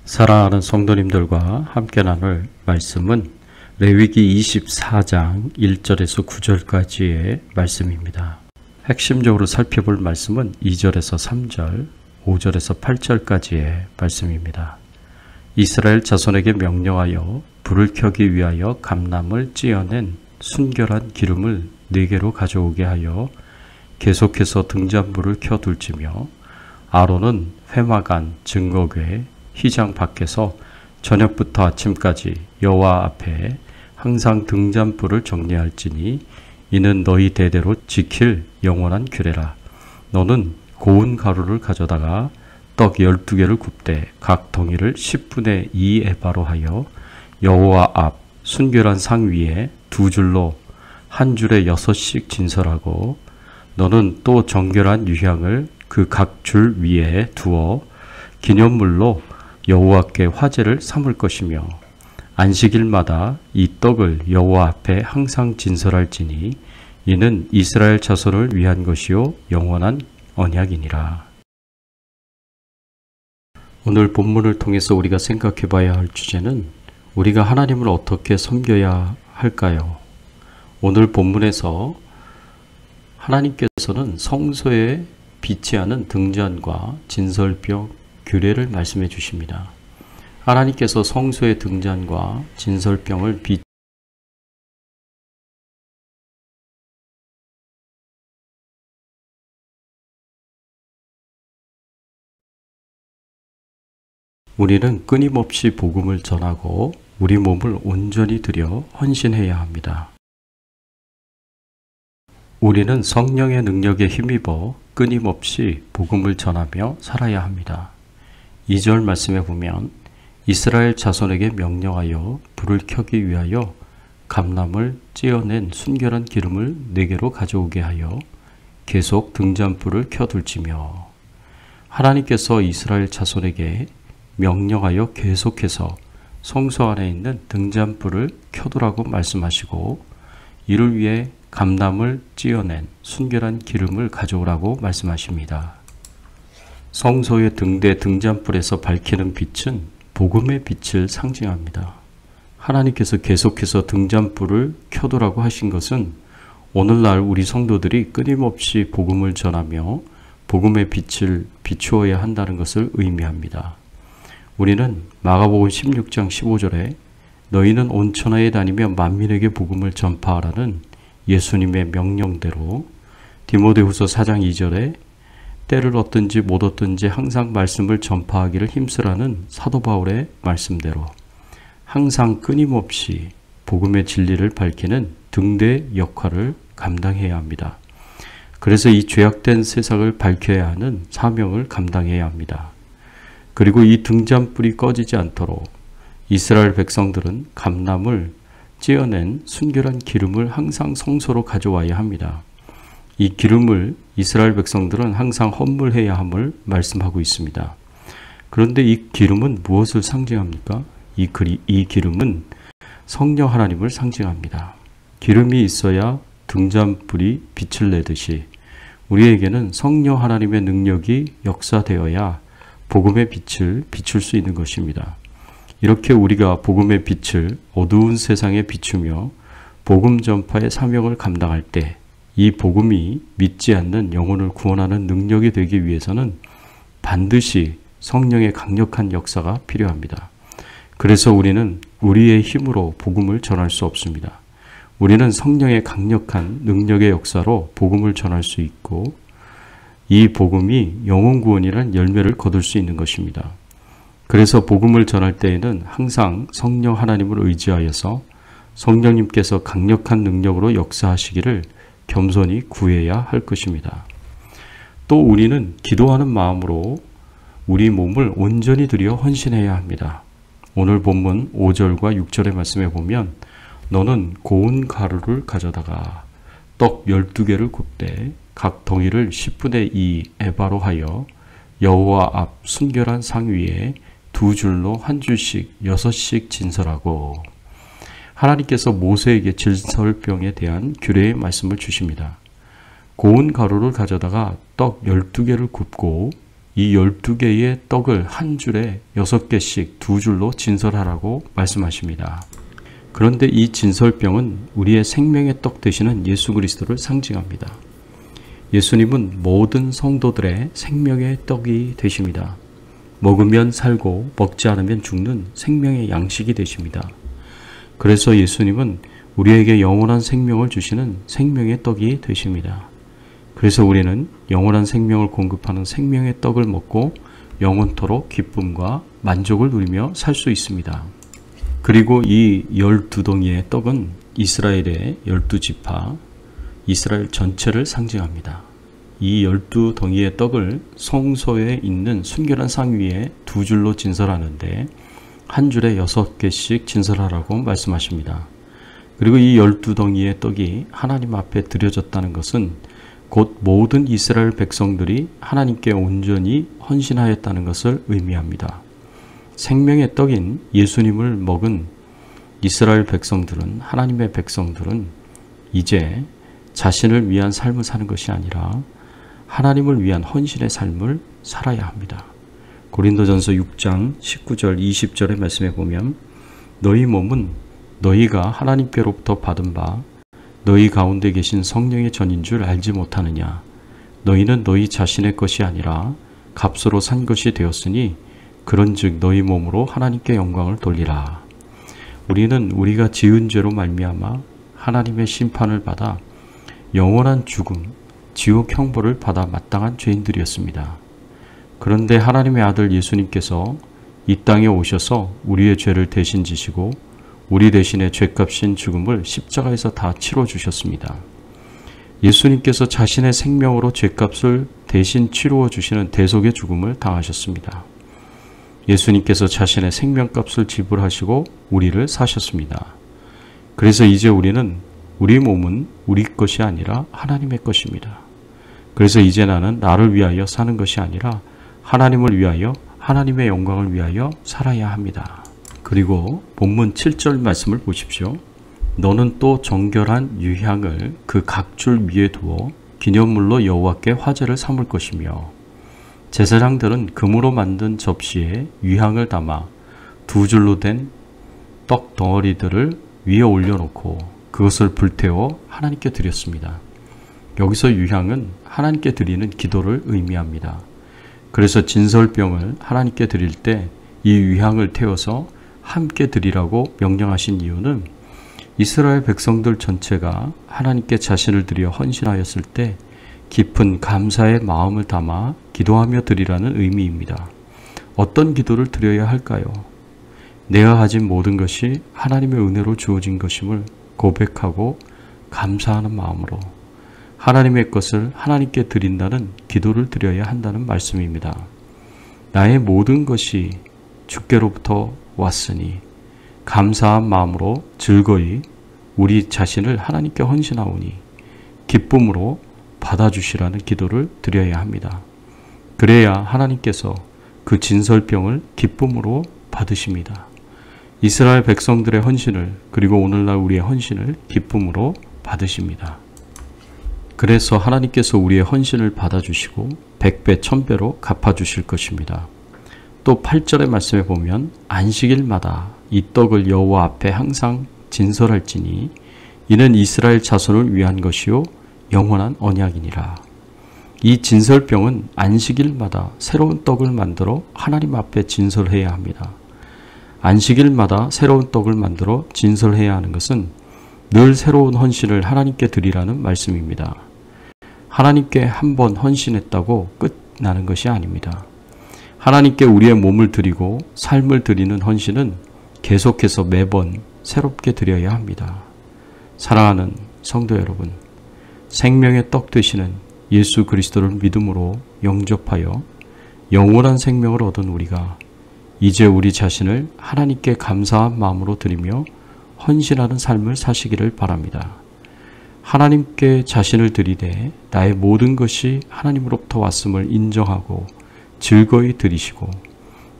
사랑하는 성도님들과 함께 나눌 말씀은 레위기 24장 1절에서 9절까지의 말씀입니다. 핵심적으로 살펴볼 말씀은 2절에서 3절, 5절에서 8절까지의 말씀입니다. 이스라엘 자손에게 명령하여 불을 켜기 위하여 감람을 찌어낸 순결한 기름을 4개로 가져오게 하여 계속해서 등잔불을 켜둘지며 아론은 회막안, 증거궤, 휘장 밖에서 저녁부터 아침까지 여호와 앞에 항상 등잔불을 정리할지니 이는 너희 대대로 지킬 영원한 규례라. 너는 고운 가루를 가져다가 떡 12개를 굽되 각 덩이를 10분의 2 에바로 하여 여호와 앞 순결한 상 위에 2줄로 한 줄에 6씩 진설하고 너는 또 정결한 유향을 그 각 줄 위에 두어 기념물로 여호와께 화제를 삼을 것이며 안식일마다 이 떡을 여호와 앞에 항상 진설할지니 이는 이스라엘 자손을 위한 것이요 영원한 언약이니라. 오늘 본문을 통해서 우리가 생각해 봐야 할 주제는 우리가 하나님을 어떻게 섬겨야 할까요? 오늘 본문에서 하나님께서는 성소에 비치하는 등잔과 진설병 규례를 말씀해 주십니다. 하나님께서 성소의 등잔과 진설병을 우리는 끊임없이 복음을 전하고 우리 몸을 온전히 들여 헌신해야 합니다. 우리는 성령의 능력에 힘입어 끊임없이 복음을 전하며 살아야 합니다. 2절 말씀에 보면 이스라엘 자손에게 명령하여 불을 켜기 위하여 감람을 찌어낸 순결한 기름을 4개로 가져오게 하여 계속 등잔불을 켜둘지며 하나님께서 이스라엘 자손에게 명령하여 계속해서 성소 안에 있는 등잔불을 켜두라고 말씀하시고 이를 위해 감람을 찌어낸 순결한 기름을 가져오라고 말씀하십니다. 성소의 등대 등잔불에서 밝히는 빛은 복음의 빛을 상징합니다. 하나님께서 계속해서 등잔불을 켜두라고 하신 것은 오늘날 우리 성도들이 끊임없이 복음을 전하며 복음의 빛을 비추어야 한다는 것을 의미합니다. 우리는 마가복음 16장 15절에 너희는 온 천하에 다니며 만민에게 복음을 전파하라는 예수님의 명령대로 디모데후서 4장 2절에 때를 얻든지 못 얻든지 항상 말씀을 전파하기를 힘쓰라는 사도 바울의 말씀대로 항상 끊임없이 복음의 진리를 밝히는 등대 역할을 감당해야 합니다. 그래서 이 죄악된 세상을 밝혀야 하는 사명을 감당해야 합니다. 그리고 이 등잔불이 꺼지지 않도록 이스라엘 백성들은 감람을 찌어낸 순결한 기름을 항상 성소로 가져와야 합니다. 이 기름을 이스라엘 백성들은 항상 헌물해야 함을 말씀하고 있습니다. 그런데 이 기름은 무엇을 상징합니까? 이 기름은 성령 하나님을 상징합니다. 기름이 있어야 등잔불이 빛을 내듯이 우리에게는 성령 하나님의 능력이 역사되어야 복음의 빛을 비출 수 있는 것입니다. 이렇게 우리가 복음의 빛을 어두운 세상에 비추며 복음 전파의 사명을 감당할 때 이 복음이 믿지 않는 영혼을 구원하는 능력이 되기 위해서는 반드시 성령의 강력한 역사가 필요합니다. 그래서 우리는 우리의 힘으로 복음을 전할 수 없습니다. 우리는 성령의 강력한 능력의 역사로 복음을 전할 수 있고 이 복음이 영혼 구원이라는 열매를 거둘 수 있는 것입니다. 그래서 복음을 전할 때에는 항상 성령 하나님을 의지하여서 성령님께서 강력한 능력으로 역사하시기를 겸손히 구해야 할 것입니다. 또 우리는 기도하는 마음으로 우리 몸을 온전히 들여 헌신해야 합니다. 오늘 본문 5절과 6절의 말씀에 보면 너는 고운 가루를 가져다가 떡 12개를 굽되 각 덩이를 10분의 2 에바로 하여 여호와 앞 순결한 상 위에 2줄로 한 줄씩 6씩 진설하고 하나님께서 모세에게 진설병에 대한 규례의 말씀을 주십니다. 고운 가루를 가져다가 떡 12개를 굽고 이 12개의 떡을 한 줄에 6개씩 두 줄로 진설하라고 말씀하십니다. 그런데 이 진설병은 우리의 생명의 떡 되시는 예수 그리스도를 상징합니다. 예수님은 모든 성도들의 생명의 떡이 되십니다. 먹으면 살고 먹지 않으면 죽는 생명의 양식이 되십니다. 그래서 예수님은 우리에게 영원한 생명을 주시는 생명의 떡이 되십니다. 그래서 우리는 영원한 생명을 공급하는 생명의 떡을 먹고 영원토록 기쁨과 만족을 누리며 살 수 있습니다. 그리고 이 12덩이의 떡은 이스라엘의 12지파, 이스라엘 전체를 상징합니다. 이 12덩이의 떡을 성소에 있는 순결한 상 위에 두 줄로 진설하는데 한 줄에 6개씩 진설하라고 말씀하십니다. 그리고 이 12덩이의 떡이 하나님 앞에 드려졌다는 것은 곧 모든 이스라엘 백성들이 하나님께 온전히 헌신하였다는 것을 의미합니다. 생명의 떡인 예수님을 먹은 이스라엘 백성들은, 하나님의 백성들은 이제 자신을 위한 삶을 사는 것이 아니라 하나님을 위한 헌신의 삶을 살아야 합니다. 고린도전서 6장 19절 20절의 말씀에 보면 너희 몸은 너희가 하나님께로부터 받은 바 너희 가운데 계신 성령의 전인 줄 알지 못하느냐. 너희는 너희 자신의 것이 아니라 값으로 산 것이 되었으니 그런즉 너희 몸으로 하나님께 영광을 돌리라. 우리는 우리가 지은 죄로 말미암아 하나님의 심판을 받아 영원한 죽음, 지옥 형벌을 받아 마땅한 죄인들이었습니다. 그런데 하나님의 아들 예수님께서 이 땅에 오셔서 우리의 죄를 대신 지시고 우리 대신에 죄값인 죽음을 십자가에서 다 치러주셨습니다. 예수님께서 자신의 생명으로 죄값을 대신 치루어 주시는 대속의 죽음을 당하셨습니다. 예수님께서 자신의 생명값을 지불하시고 우리를 사셨습니다. 그래서 이제 우리는 우리 몸은 우리 것이 아니라 하나님의 것입니다. 그래서 이제 나는 나를 위하여 사는 것이 아니라 하나님을 위하여, 하나님의 영광을 위하여 살아야 합니다. 그리고 본문 7절 말씀을 보십시오. 너는 또 정결한 유향을 그 각줄 위에 두어 기념물로 여호와께 화제를 삼을 것이며 제사장들은 금으로 만든 접시에 유향을 담아 두 줄로 된 떡 덩어리들을 위에 올려놓고 그것을 불태워 하나님께 드렸습니다. 여기서 유향은 하나님께 드리는 기도를 의미합니다. 그래서 진설병을 하나님께 드릴 때 이 유향을 태워서 함께 드리라고 명령하신 이유는 이스라엘 백성들 전체가 하나님께 자신을 드려 헌신하였을 때 깊은 감사의 마음을 담아 기도하며 드리라는 의미입니다. 어떤 기도를 드려야 할까요? 내가 가진 모든 것이 하나님의 은혜로 주어진 것임을 고백하고 감사하는 마음으로 하나님의 것을 하나님께 드린다는 기도를 드려야 한다는 말씀입니다. 나의 모든 것이 주께로부터 왔으니 감사한 마음으로 즐거이 우리 자신을 하나님께 헌신하오니 기쁨으로 받아주시라는 기도를 드려야 합니다. 그래야 하나님께서 그 진설병을 기쁨으로 받으십니다. 이스라엘 백성들의 헌신을, 그리고 오늘날 우리의 헌신을 기쁨으로 받으십니다. 그래서 하나님께서 우리의 헌신을 받아주시고 100배 1000배로 갚아주실 것입니다. 또 8절의 말씀에 보면 안식일마다 이 떡을 여호와 앞에 항상 진설할지니 이는 이스라엘 자손을 위한 것이요 영원한 언약이니라. 이 진설병은 안식일마다 새로운 떡을 만들어 하나님 앞에 진설해야 합니다. 안식일마다 새로운 떡을 만들어 진설해야 하는 것은 늘 새로운 헌신을 하나님께 드리라는 말씀입니다. 하나님께 한 번 헌신했다고 끝나는 것이 아닙니다. 하나님께 우리의 몸을 드리고 삶을 드리는 헌신은 계속해서 매번 새롭게 드려야 합니다. 사랑하는 성도 여러분, 생명의 떡 되시는 예수 그리스도를 믿음으로 영접하여 영원한 생명을 얻은 우리가 이제 우리 자신을 하나님께 감사한 마음으로 드리며 헌신하는 삶을 사시기를 바랍니다. 하나님께 자신을 드리되 나의 모든 것이 하나님으로부터 왔음을 인정하고 즐거이 드리시고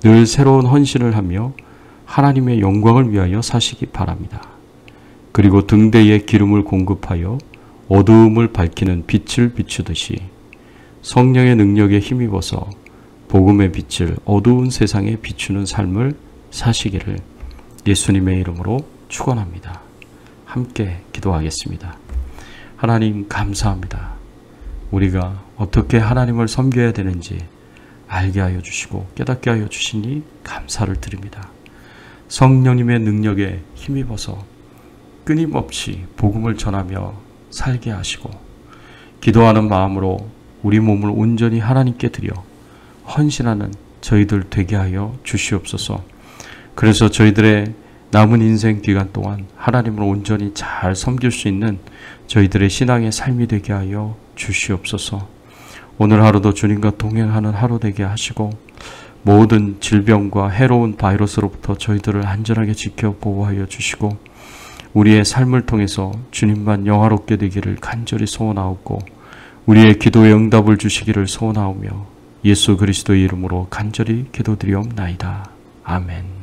늘 새로운 헌신을 하며 하나님의 영광을 위하여 사시기 바랍니다. 그리고 등대에 기름을 공급하여 어두움을 밝히는 빛을 비추듯이 성령의 능력에 힘입어서 복음의 빛을 어두운 세상에 비추는 삶을 사시기를 예수님의 이름으로 축원합니다. 함께 기도하겠습니다. 하나님 감사합니다. 우리가 어떻게 하나님을 섬겨야 되는지 알게 하여 주시고 깨닫게 하여 주시니 감사를 드립니다. 성령님의 능력에 힘입어서 끊임없이 복음을 전하며 살게 하시고 기도하는 마음으로 우리 몸을 온전히 하나님께 드려 헌신하는 저희들 되게 하여 주시옵소서. 그래서 저희들의 남은 인생 기간 동안 하나님을 온전히 잘 섬길 수 있는 저희들의 신앙의 삶이 되게 하여 주시옵소서. 오늘 하루도 주님과 동행하는 하루 되게 하시고 모든 질병과 해로운 바이러스로부터 저희들을 안전하게 지켜 보호하여 주시고 우리의 삶을 통해서 주님만 영화롭게 되기를 간절히 소원하옵고 우리의 기도에 응답을 주시기를 소원하오며 예수 그리스도의 이름으로 간절히 기도드리옵나이다. 아멘.